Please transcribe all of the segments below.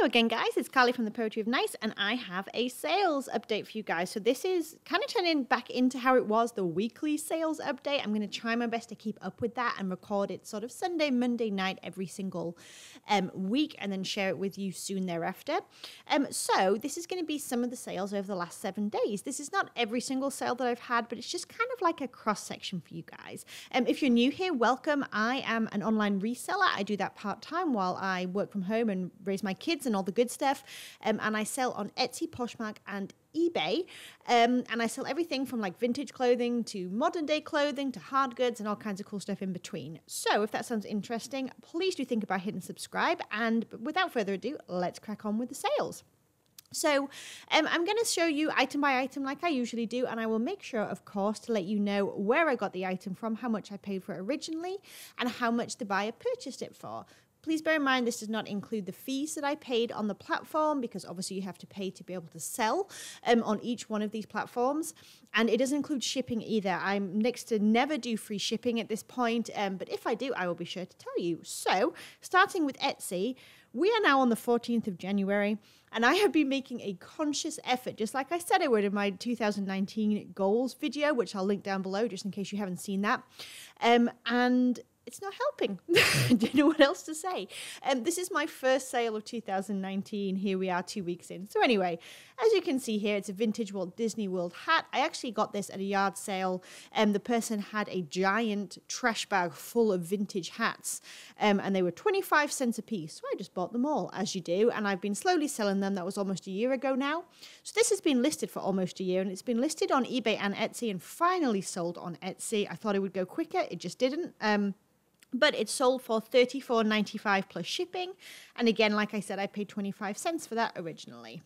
again, guys, it's Carly from the Poetry of Nice, and I have a sales update for you guys. So this is kind of turning back into how it was, the weekly sales update. I'm going to try my best to keep up with that and record it sort of Sunday, Monday night every single week, and then share it with you soon thereafter. So this is going to be some of the sales over the last 7 days. This is not every single sale that I've had, but it's just kind of like a cross-section for you guys. If you're new here, welcome. I am an online reseller. I do that part-time while I work from home and raise my kids and all the good stuff. And I sell on Etsy, Poshmark, and eBay. And I sell everything from like vintage clothing to modern day clothing to hard goods and all kinds of cool stuff in between. So if that sounds interesting, please do think about hitting subscribe. And without further ado, let's crack on with the sales. So I'm going to show you item by item like I usually do, and I will make sure, of course, to let you know where I got the item from, how much I paid for it originally, and how much the buyer purchased it for. Please bear in mind this does not include the fees that I paid on the platform, because obviously you have to pay to be able to sell on each one of these platforms. And it doesn't include shipping either. I'm next to never do free shipping at this point, but if I do, I will be sure to tell you. So starting with Etsy, we are now on the 14th of January, and I have been making a conscious effort, just like I said I would in my 2019 goals video, which I'll link down below just in case you haven't seen that. And it's not helping. Do you know what else to say? This is my first sale of 2019. Here we are 2 weeks in. So anyway, as you can see here, it's a vintage Walt Disney World hat. I actually got this at a yard sale. The person had a giant trash bag full of vintage hats, and they were 25 cents a piece. So I just bought them all, as you do, and I've been slowly selling them. That was almost a year ago now. So this has been listed for almost a year, and it's been listed on eBay and Etsy and finally sold on Etsy. I thought it would go quicker. It just didn't. But it sold for $34.95 plus shipping. And again, like I said, I paid 25 cents for that originally.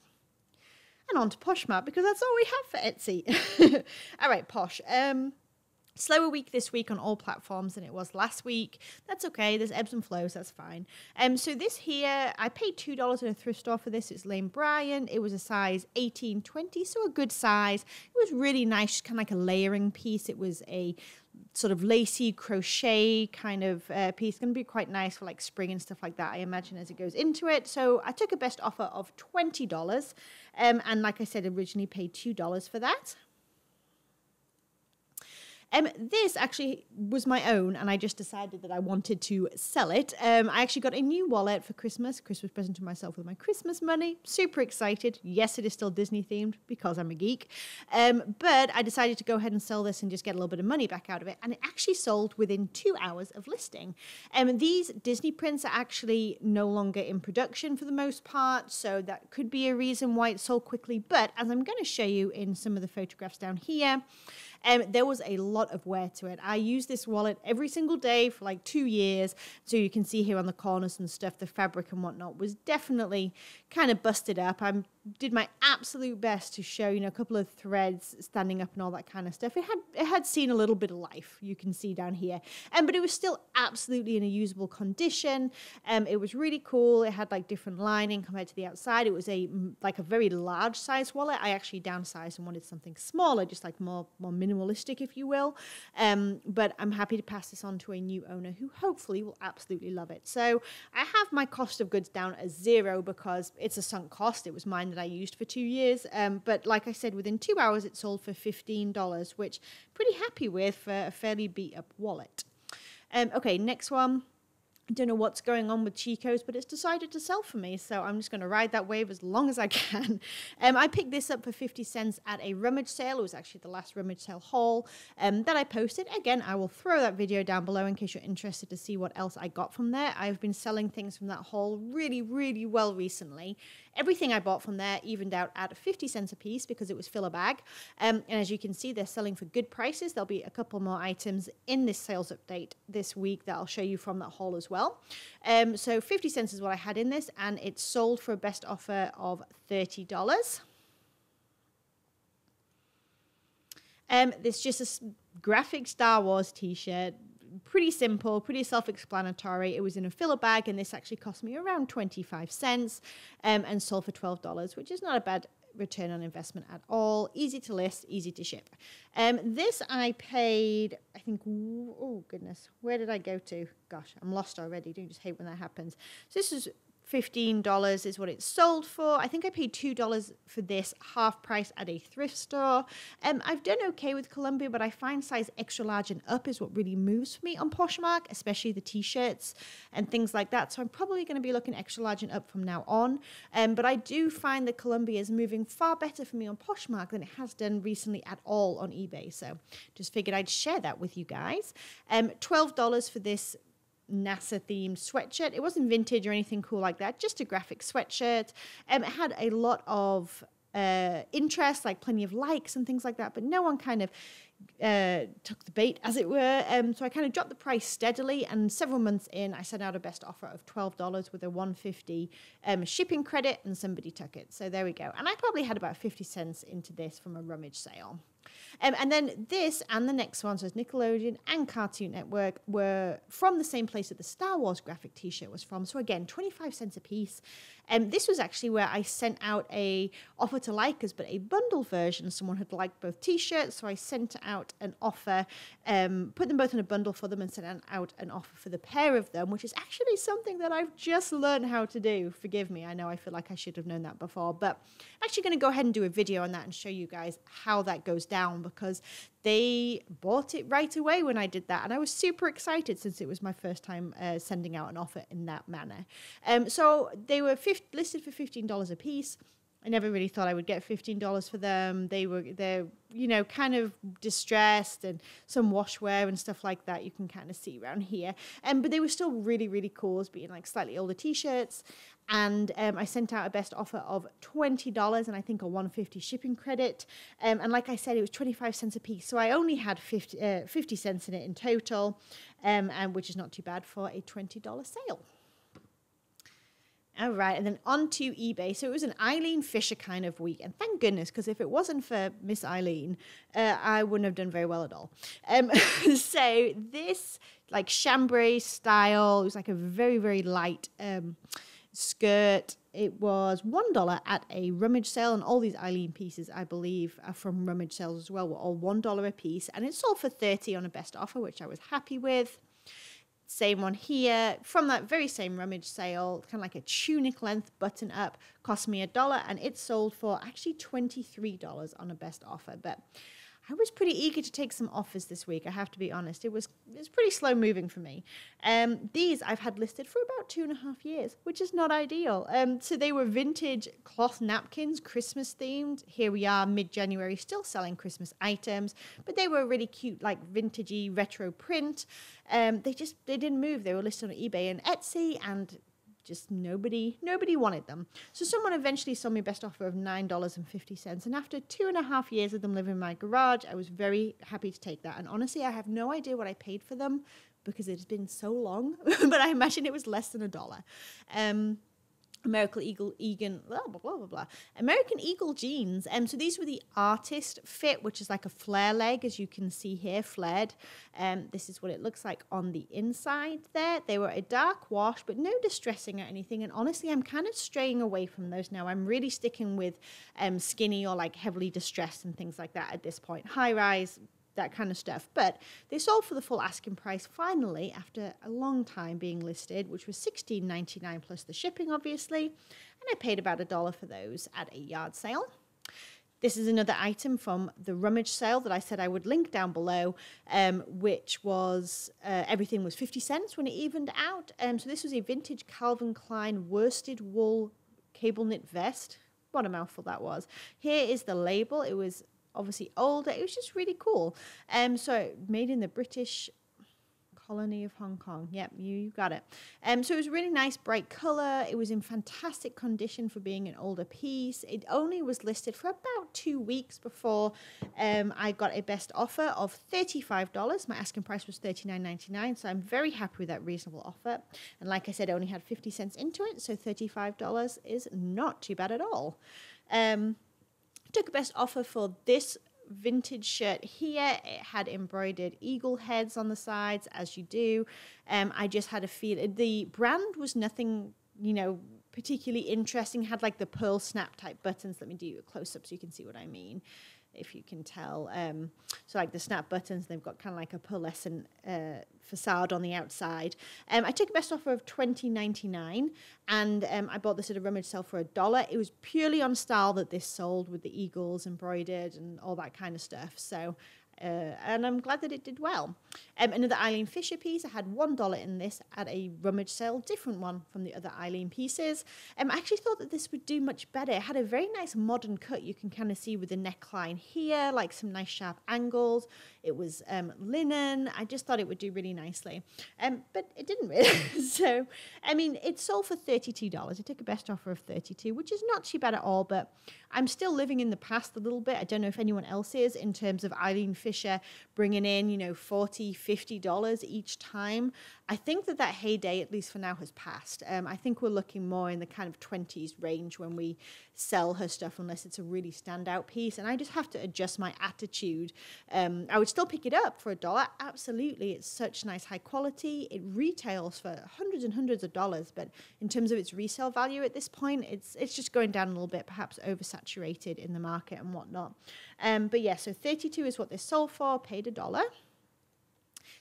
And on to Poshmark, because that's all we have for Etsy. All right, Posh. Slower week this week on all platforms than it was last week. That's okay. There's ebbs and flows. That's fine. So this here, I paid $2 in a thrift store for this. It's Lane Bryant. It was a size 18-20, so a good size. It was really nice, just kind of like a layering piece. It was a sort of lacy crochet kind of piece. Going to be quite nice for like spring and stuff like that, I imagine, as it goes into it. So I took a best offer of $20. And like I said, originally paid $2 for that. This actually was my own, and I just decided that I wanted to sell it. I actually got a new wallet for Christmas present to myself with my Christmas money. Super excited. Yes, it is still Disney themed because I'm a geek. But I decided to go ahead and sell this and just get a little bit of money back out of it. And it actually sold within 2 hours of listing. These Disney prints are actually no longer in production for the most part, so that could be a reason why it sold quickly. But as I'm going to show you in some of the photographs down here, there was a lot of wear to it. I used this wallet every single day for like 2 years. So you can see here on the corners and stuff, the fabric and whatnot was definitely kind of busted up. I did my absolute best to show, you know, a couple of threads standing up and all that kind of stuff. It had seen a little bit of life, you can see down here. But it was still absolutely in a usable condition. It was really cool. It had like different lining compared to the outside. It was like a very large size wallet. I actually downsized and wanted something smaller, just like more minimalistic, if you will. But I'm happy to pass this on to a new owner who hopefully will absolutely love it. So I have my cost of goods down as 0 because it's a sunk cost. It was mine that I used for 2 years. But like I said, within 2 hours, it sold for $15, which I'm pretty happy with for a fairly beat up wallet. Okay, next one. I don't know what's going on with Chico's, but it's decided to sell for me, so I'm just going to ride that wave as long as I can. I picked this up for 50 cents at a rummage sale. It was actually the last rummage sale haul that I posted. Again, I will throw that video down below in case you're interested to see what else I got from there. I've been selling things from that haul really, really well recently. Everything I bought from there evened out at 50 cents a piece because it was fill a bag. And as you can see, they're selling for good prices. There'll be a couple more items in this sales update this week that I'll show you from that haul as well. So 50 cents is what I had in this, and it sold for a best offer of $30. This is just a graphic Star Wars t-shirt. Pretty simple, pretty self-explanatory. It was in a filler bag, and this actually cost me around 25 cents and sold for $12, which is not a bad return on investment at all. Easy to list, easy to ship. This I paid, I think, oh goodness, where did I go to? Gosh, I'm lost already. Don't you just hate when that happens? So this is $15 is what it sold for. I think I paid $2 for this, half price at a thrift store. I've done okay with Columbia, but I find size extra large and up is what really moves for me on Poshmark, especially the t-shirts and things like that. So I'm probably going to be looking extra large and up from now on. But I do find that Columbia is moving far better for me on Poshmark than it has done recently at all on eBay. So just figured I'd share that with you guys. $12 for this NASA themed sweatshirt. It wasn't vintage or anything cool like that, just a graphic sweatshirt. It had a lot of interest, like plenty of likes and things like that, but no one kind of took the bait, as it were. So I kind of dropped the price steadily, and several months in, I sent out a best offer of $12 with a $1.50 shipping credit, and somebody took it. So there we go. And I probably had about 50 cents into this from a rummage sale. And then this and the next one, so it's Nickelodeon and Cartoon Network, were from the same place that the Star Wars graphic t-shirt was from. So again, 25 cents a piece. This was actually where I sent out a offer to likers, but a bundle version. Someone had liked both t-shirts, so I sent out an offer, put them both in a bundle for them and sent out an offer for the pair of them, which is actually something that I've just learned how to do. Forgive me, I know I feel like I should have known that before, but I'm actually going to go ahead and do a video on that and show you guys how that goes down, because they bought it right away when I did that, and I was super excited since it was my first time sending out an offer in that manner. So they were listed for $15 a piece. I never really thought I would get $15 for them. They're kind of distressed, and some washwear and stuff like that you can kind of see around here. But they were still really, really cool as being like slightly older t-shirts. And I sent out a best offer of $20 and I think a $1.50 shipping credit. And like I said, it was 25 cents a piece. So I only had 50 cents in it in total, and which is not too bad for a $20 sale. All right, and then on to eBay. So it was an Eileen Fisher kind of week, and thank goodness, because if it wasn't for Miss Eileen, I wouldn't have done very well at all. So this like chambray style, it was like a very, very light skirt. It was $1 at a rummage sale, and all these Eileen pieces, I believe, are from rummage sales as well, were all $1 a piece, and it sold for $30 on a best offer, which I was happy with. Same one here, from that very same rummage sale, kind of like a tunic length button up, cost me $1, and it sold for actually $23 on a best offer. But I was pretty eager to take some offers this week, I have to be honest. It was pretty slow moving for me. These I've had listed for about 2.5 years, which is not ideal. So they were vintage cloth napkins, Christmas themed. Here we are mid-January, still selling Christmas items, but they were really cute, like vintagey retro print. They didn't move. They were listed on eBay and Etsy, and just nobody wanted them. So someone eventually sold me a best offer of $9.50. And after 2.5 years of them living in my garage, I was very happy to take that. And honestly, I have no idea what I paid for them because it's been so long, but I imagine it was less than $1. American Eagle American Eagle jeans. So these were the artist fit, which is like a flare leg, as you can see here, flared. This is what it looks like on the inside there. They were a dark wash, but no distressing or anything. And honestly, I'm kind of straying away from those now. I'm really sticking with skinny or like heavily distressed and things like that at this point. High rise, that kind of stuff. But they sold for the full asking price finally after a long time being listed, which was $16.99 plus the shipping, obviously. And I paid about $1 for those at a yard sale. This is another item from the rummage sale that I said I would link down below, which was everything was 50 cents when it evened out. So this was a vintage Calvin Klein worsted wool cable knit vest. What a mouthful that was. Here is the label. It was obviously older. It was just really cool. So made in the British colony of Hong Kong. Yep, you got it. So it was a really nice bright color. It was in fantastic condition for being an older piece. It only was listed for about 2 weeks before I got a best offer of $35. My asking price was $39.99, so I'm very happy with that reasonable offer. And like I said, I only had 50 cents into it, so $35 is not too bad at all. Took a best offer for this vintage shirt here. It had embroidered eagle heads on the sides, as you do. I just had a feel. The brand was nothing, particularly interesting. Had like the pearl snap type buttons. Let me do a close up so you can see what I mean. if you can tell. So like the snap buttons, they've got kind of like a pearlescent facade on the outside. I took a best offer of $20.99, and I bought this at a rummage sale for $1. It was purely on style that this sold, with the eagles embroidered and all that kind of stuff. So and I'm glad that it did well. Another Eileen Fisher piece, I had $1 in this at a rummage sale, different one from the other Eileen pieces. I actually thought that this would do much better. It had a very nice modern cut, you can kind of see with the neckline here, like some nice sharp angles. It was linen. I just thought it would do really nicely, but it didn't really. So, I mean, it sold for $32. I took a best offer of $32, which is not too bad at all, but I'm still living in the past a little bit. I don't know if anyone else is, in terms of Eileen Fisher bringing in, you know, $40, $50 each time. I think that heyday, at least for now, has passed. I think we're looking more in the kind of 20s range when we sell her stuff, unless it's a really standout piece. And I just have to adjust my attitude. I would still pick it up for $1. Absolutely. It's such nice high quality. It retails for hundreds and hundreds of dollars, but in terms of its resale value at this point, it's just going down a little bit, perhaps oversaturated in the market and whatnot. But yeah, so $32 is what this sold for, paid $1.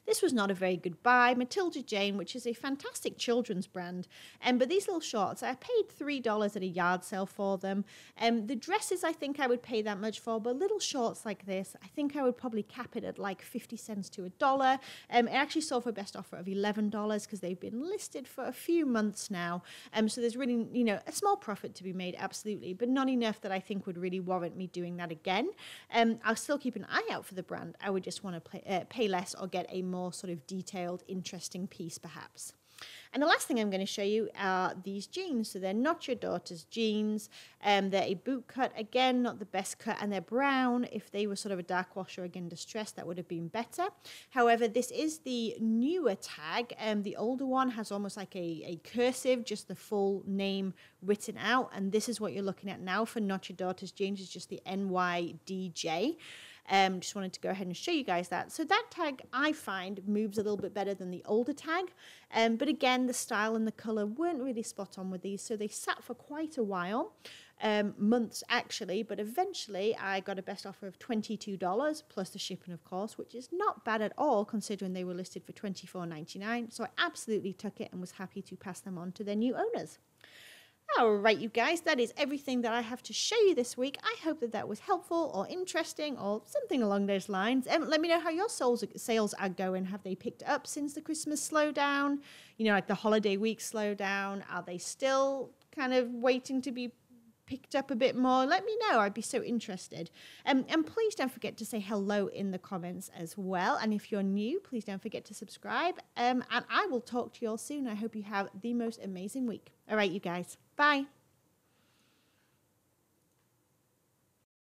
This was not a very good buy. Matilda Jane, which is a fantastic children's brand. But these little shorts, I paid $3 at a yard sale for them. The dresses, I think I would pay that much for, but little shorts like this, I think I would probably cap it at like 50 cents to $1. It actually sold for a best offer of $11 because they've been listed for a few months now. So there's really, you know, a small profit to be made, absolutely, but not enough that I think would really warrant me doing that again. I'll still keep an eye out for the brand. I would just want to pay less or get a more sort of detailed, interesting piece perhaps. And the last thing I'm going to show you are these jeans. So they're Not Your Daughter's jeans. They're a boot cut, again, not the best cut, and they're brown. If they were sort of a dark wash or again distressed, that would have been better. However, this is the newer tag. The older one has almost like a cursive, just the full name written out. And this is what you're looking at now for Not Your Daughter's jeans. It's just the NYDJ. Just wanted to go ahead and show you guys that. So that tag, I find, moves a little bit better than the older tag. But again, the style and the color weren't really spot on with these. So they sat for quite a while, months actually. But eventually I got a best offer of $22 plus the shipping, of course, which is not bad at all considering they were listed for $24.99. So I absolutely took it and was happy to pass them on to their new owners. All right, you guys, that is everything that I have to show you this week. I hope that was helpful or interesting or something along those lines. Let me know how your sales are going. Have they picked up since the Christmas slowdown? You know, like the holiday week slowdown? Are they still kind of waiting to be picked up a bit more? Let me know. I'd be so interested. And please don't forget to say hello in the comments as well. And if you're new, please don't forget to subscribe. And I will talk to you all soon. I hope you have the most amazing week. All right, you guys. Bye.